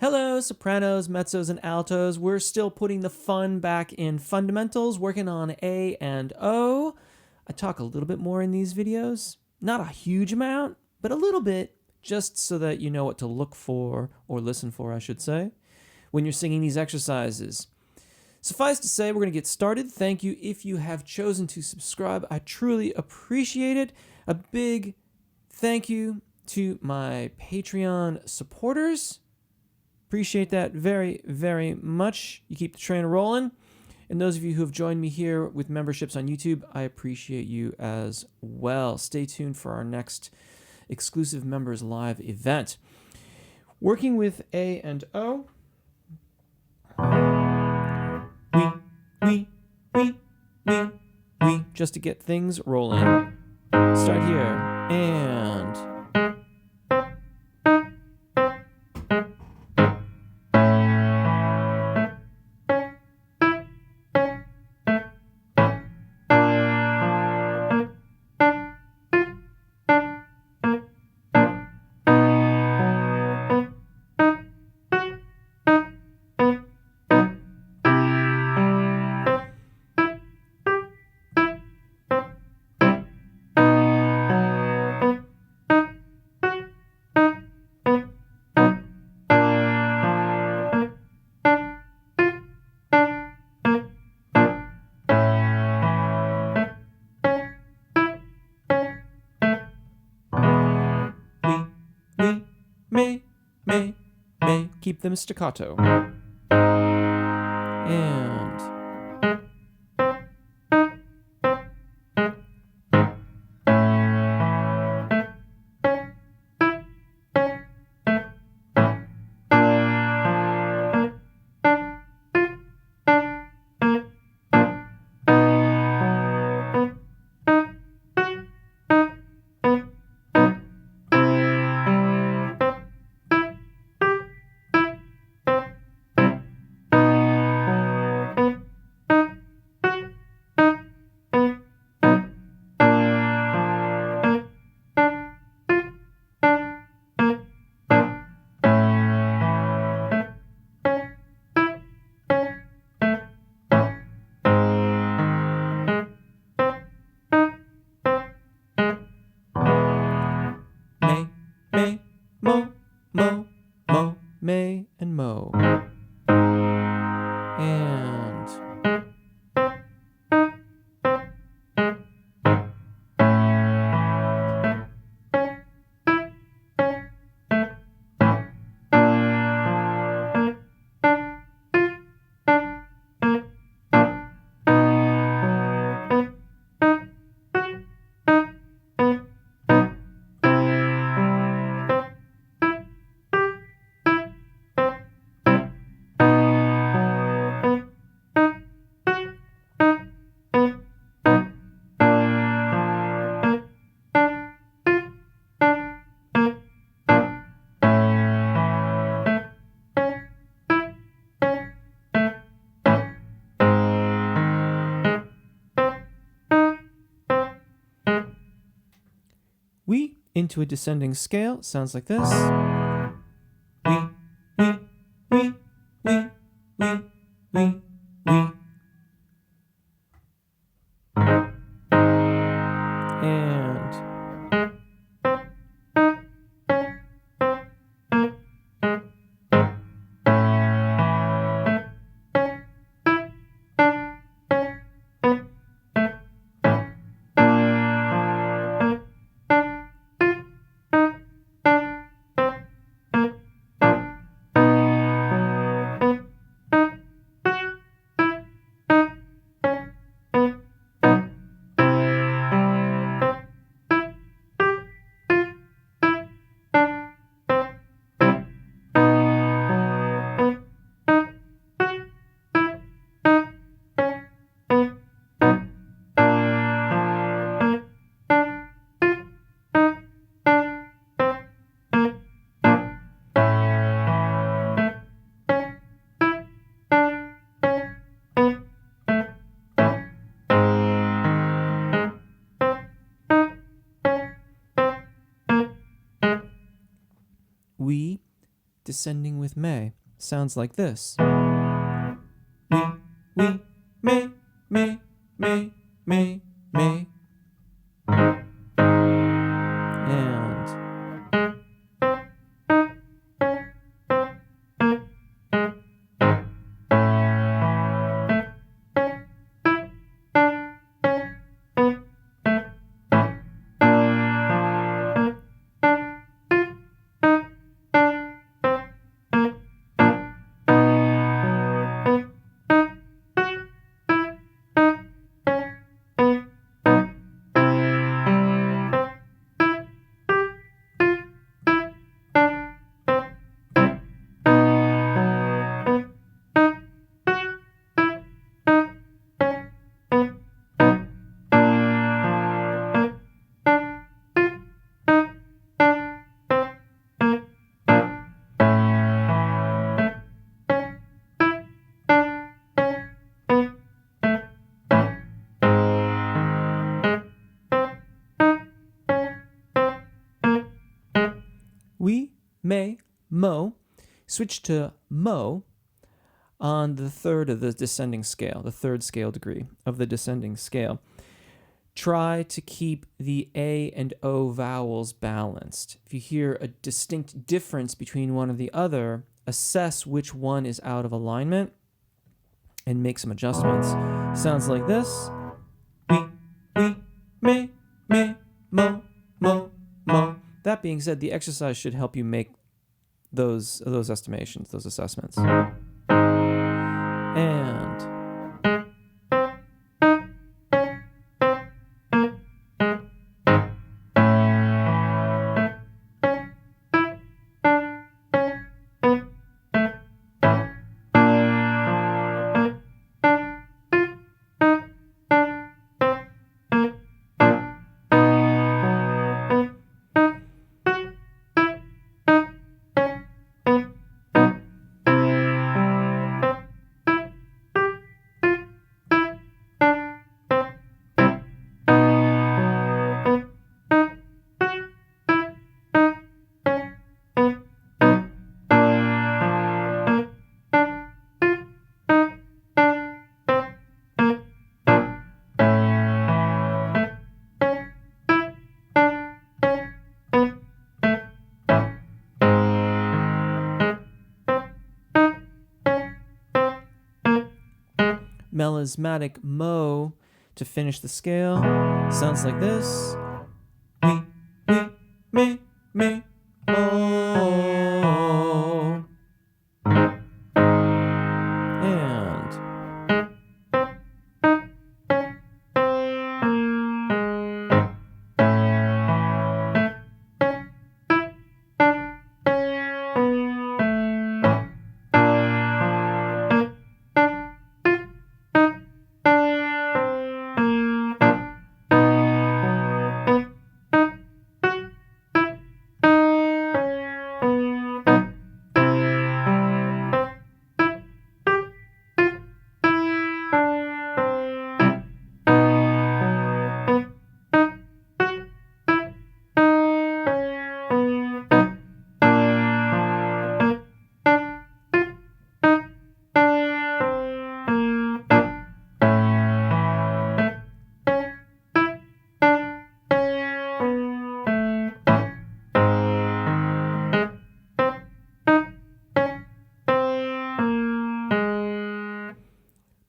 Hello, sopranos, mezzos, and altos. We're still putting the fun back in fundamentals, working on A and O. I talk a little bit more in these videos. Not a huge amount, but a little bit, just so that you know what to look for, or listen for, I should say, when you're singing these exercises. Suffice to say, we're going to get started. Thank you if you have chosen to subscribe. I truly appreciate it. A big thank you to my Patreon supporters. Appreciate that very, very much. You keep the train rolling. And those of you who have joined me here with memberships on YouTube, I appreciate you as well. Stay tuned for our next exclusive members live event. Working with A and O. We, just to get things rolling. Start here, and... may, keep them staccato. And... May, and Mo. And... We into a descending scale sounds like this. We. And... descending with may sounds like this. We, may, may, may, may, may. And we, may, mo. Switch to mo on the third of the descending scale, the third scale degree of the descending scale. Try to keep the A and O vowels balanced. If you hear a distinct difference between one or the other, assess which one is out of alignment and make some adjustments. Sounds like this. We, may, mo, mo, mo. That being said, the exercise should help you make those estimations, those assessments. And melismatic mo to finish the scale sounds like this. We, may, mo. And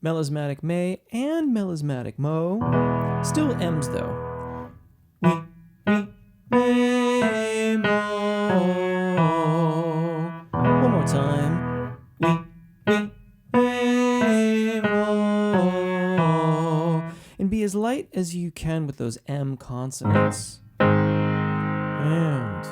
melismatic may and melismatic mo. Still M's though. We, may, mo. One more time. We, may, mo. And be as light as you can with those M consonants. And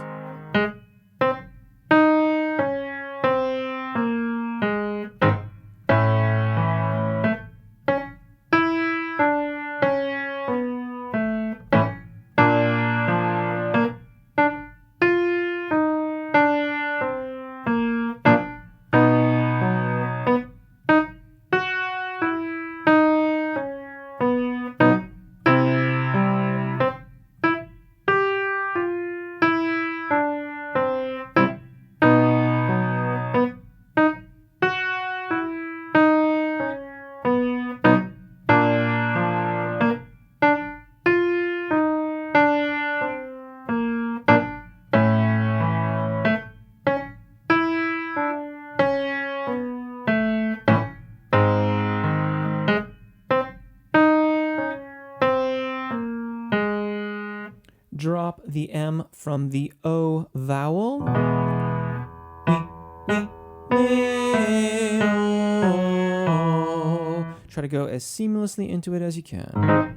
drop the M from the O vowel. Try to go as seamlessly into it as you can.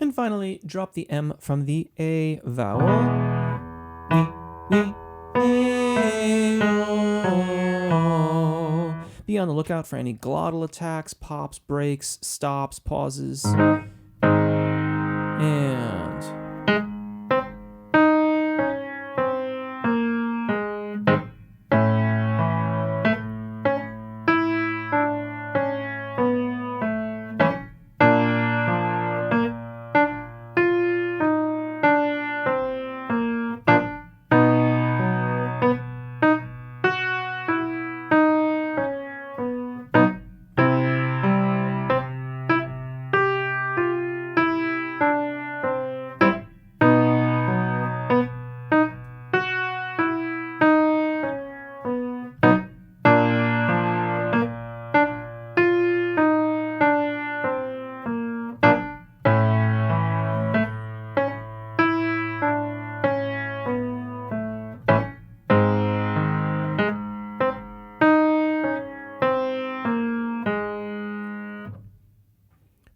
And finally, drop the M from the A vowel. Be on the lookout for any glottal attacks, pops, breaks, stops, pauses. And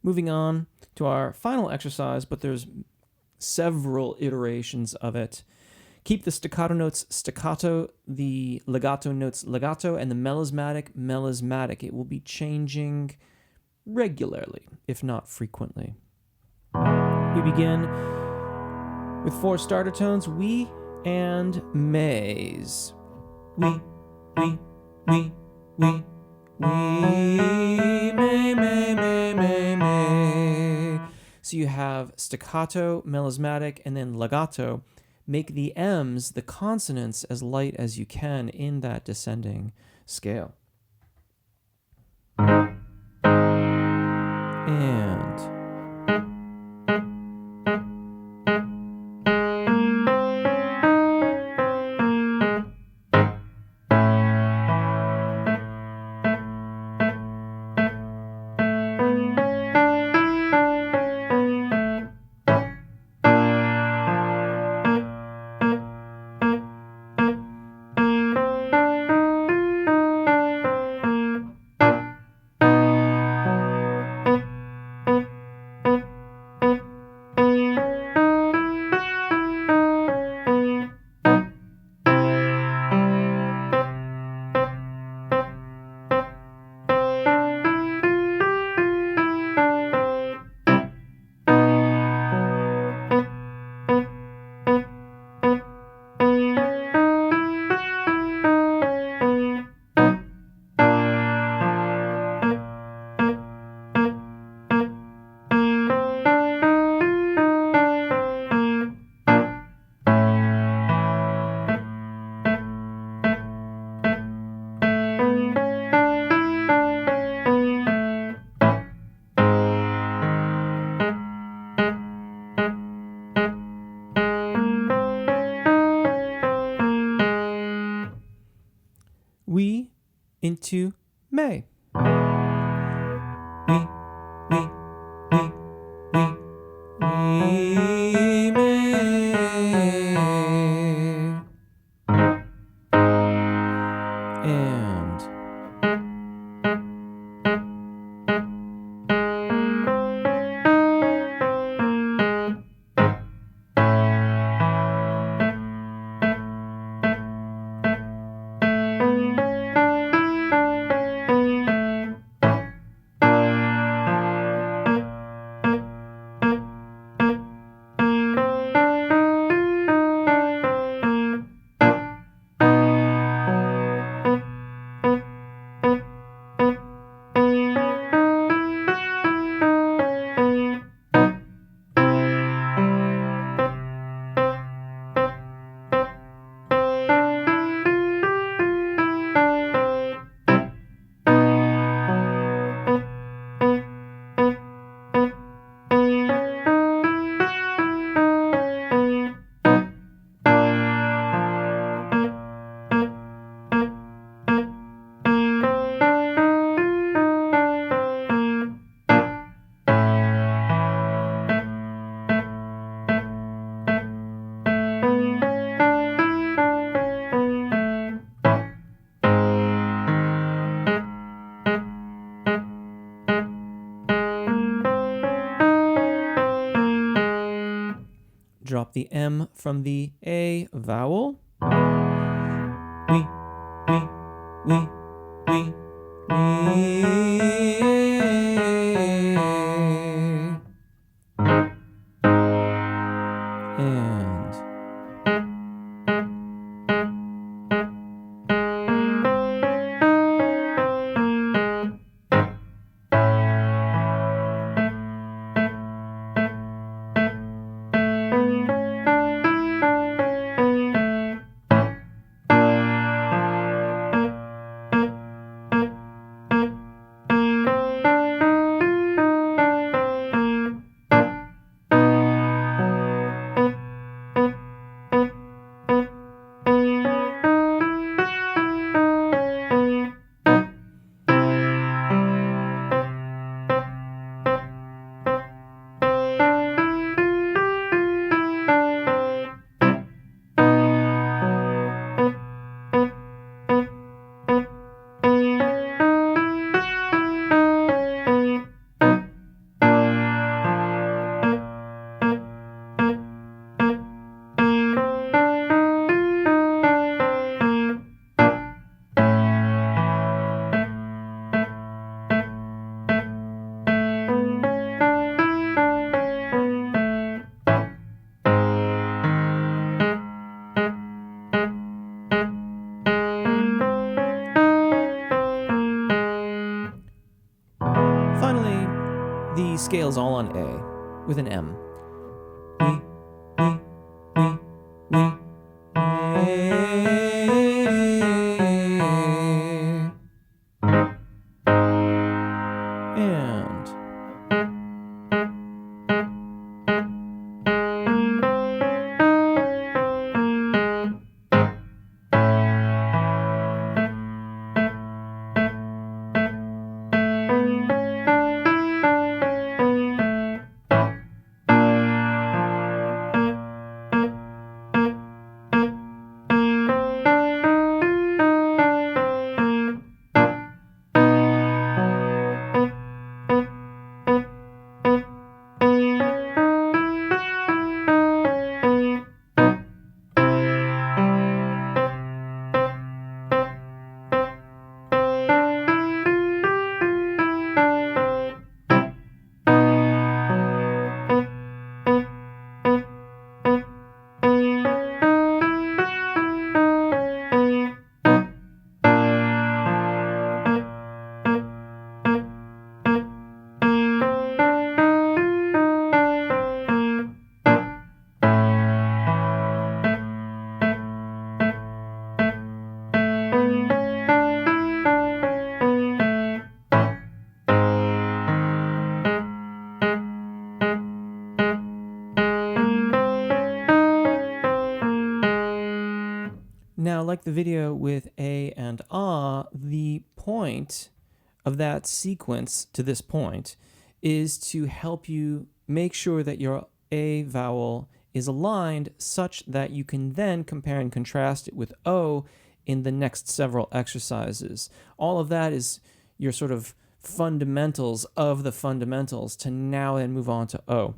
moving on to our final exercise, but there's several iterations of it. Keep the staccato notes staccato, the legato notes legato, and the melismatic melismatic. It will be changing regularly, if not frequently. We begin with 4 starter tones, we and mays. We, may, may. So you have staccato, melismatic, and then legato. Make the M's, the consonants, as light as you can in that descending scale. And we into may. We may. And the M from the A vowel. We. And finally, the scale's all on A with an M. And now, like the video with A and Ah, the point of that sequence to this point is to help you make sure that your A vowel is aligned such that you can then compare and contrast it with O in the next several exercises. All of that is your sort of fundamentals of the fundamentals to now then move on to O.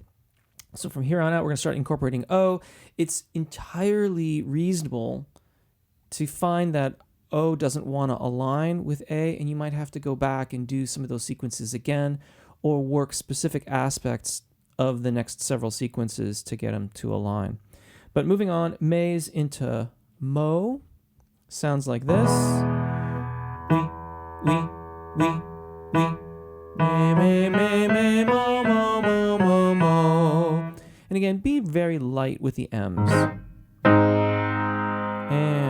So from here on out, we're going to start incorporating O. It's entirely reasonable to find that O doesn't want to align with A, and you might have to go back and do some of those sequences again or work specific aspects of the next several sequences to get them to align. But moving on, Mays into Mo sounds like this. We, me, mo. And again, be very light with the M's. And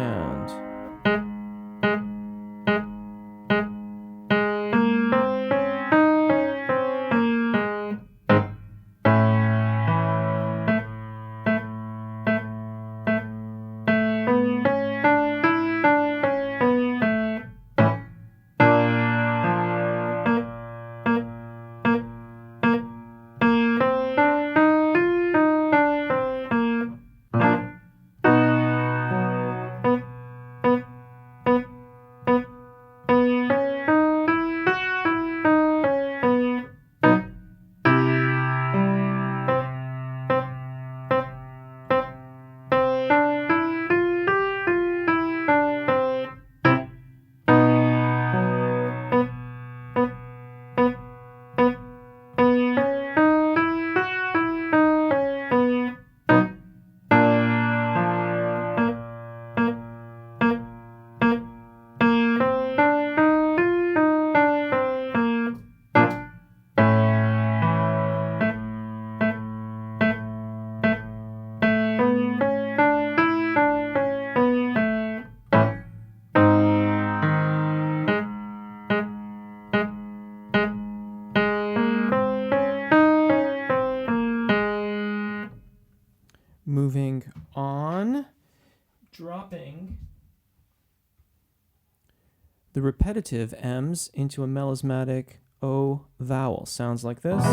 the repetitive M's into a melismatic O vowel. Sounds like this.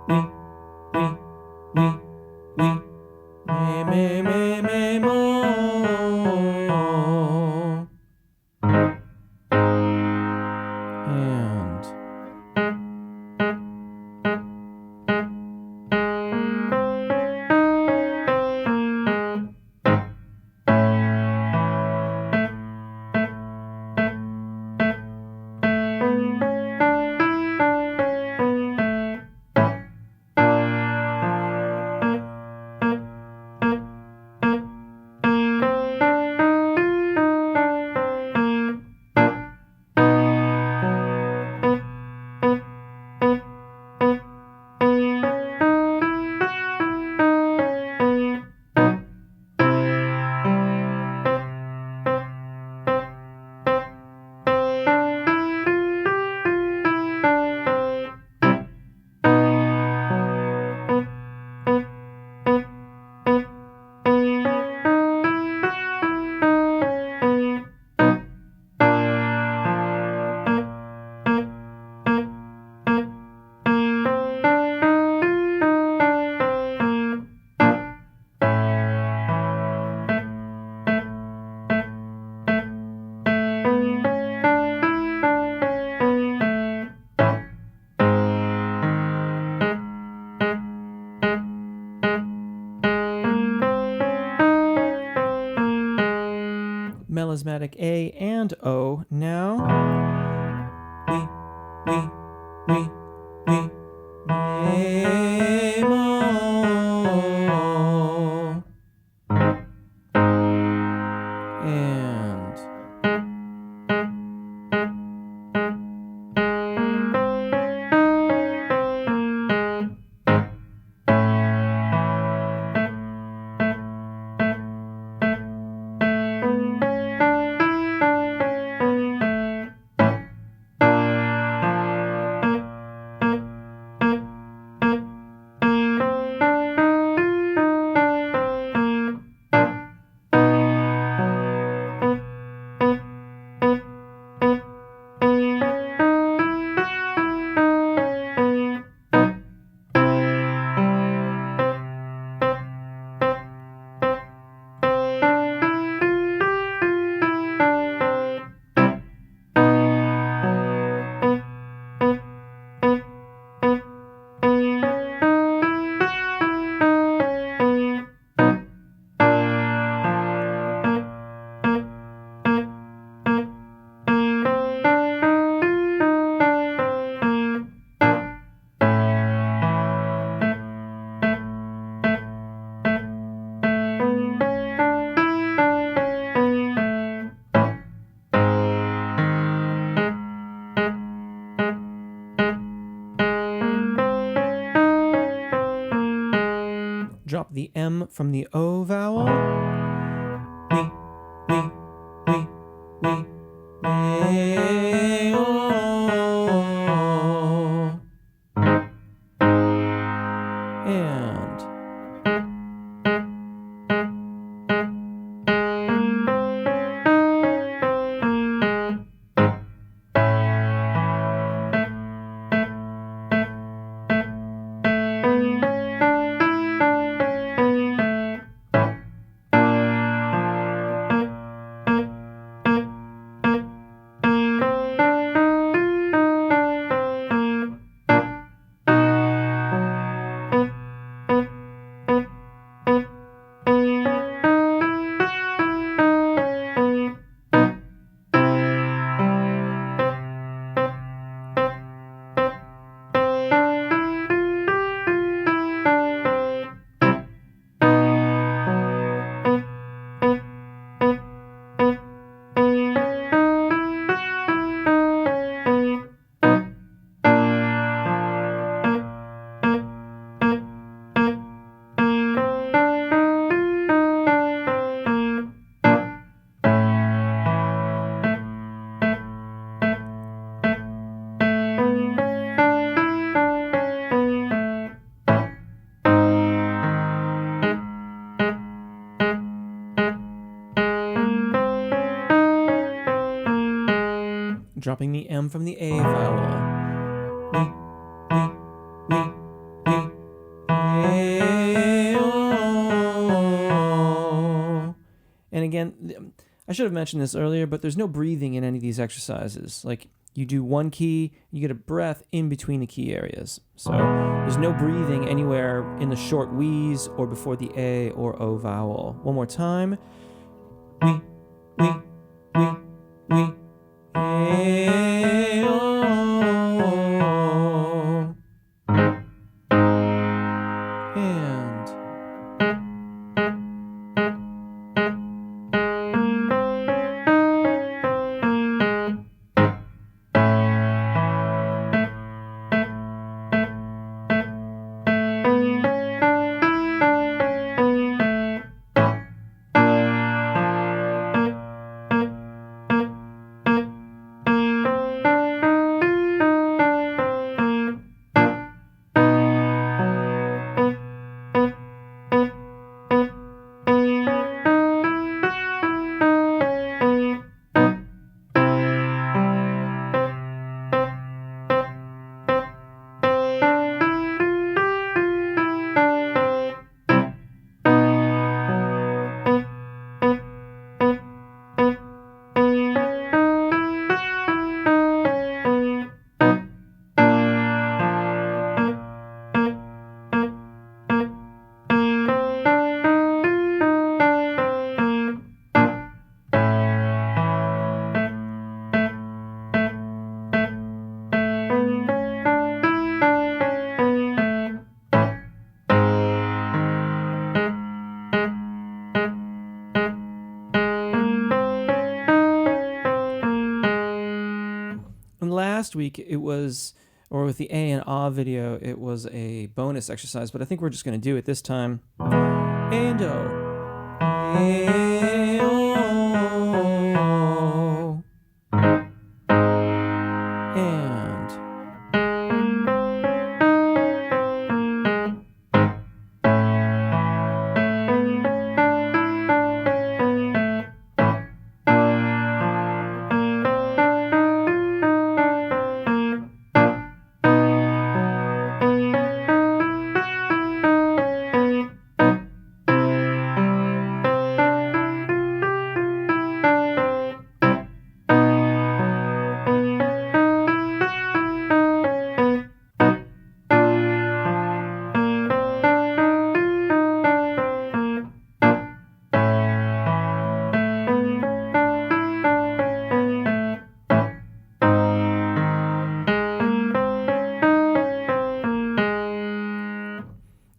We, me, mo. And melismatic A and O now. We, me, mo. And drop the M from the O vowel. We, me, o. And dropping the M from the A vowel. And again, I should have mentioned this earlier, but there's no breathing in any of these exercises. Like, you do one key, you get a breath in between the key areas. So there's no breathing anywhere in the short wheeze or before the A or O vowel. One more time. We, A, O. And last week it was, or with the A and Ah video, it was a bonus exercise, but I think we're just going to do it this time. A and O. A, O.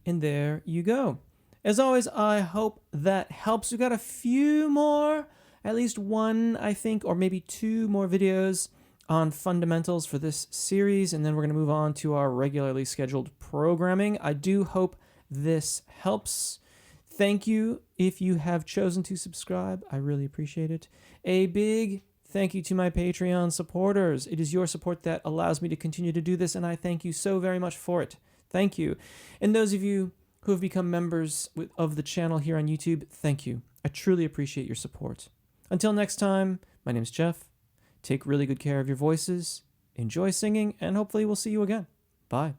And there you go. As always, I hope that helps. We've got a few more, at least one, I think, or maybe two more videos on fundamentals for this series, and then we're going to move on to our regularly scheduled programming. I do hope this helps. Thank you if you have chosen to subscribe. I really appreciate it. A big thank you to my Patreon supporters. It is your support that allows me to continue to do this, and I thank you so very much for it. Thank you. And those of you who have become members of the channel here on YouTube, thank you. I truly appreciate your support. Until next time, my name's Jeff. Take really good care of your voices, enjoy singing, and hopefully we'll see you again. Bye.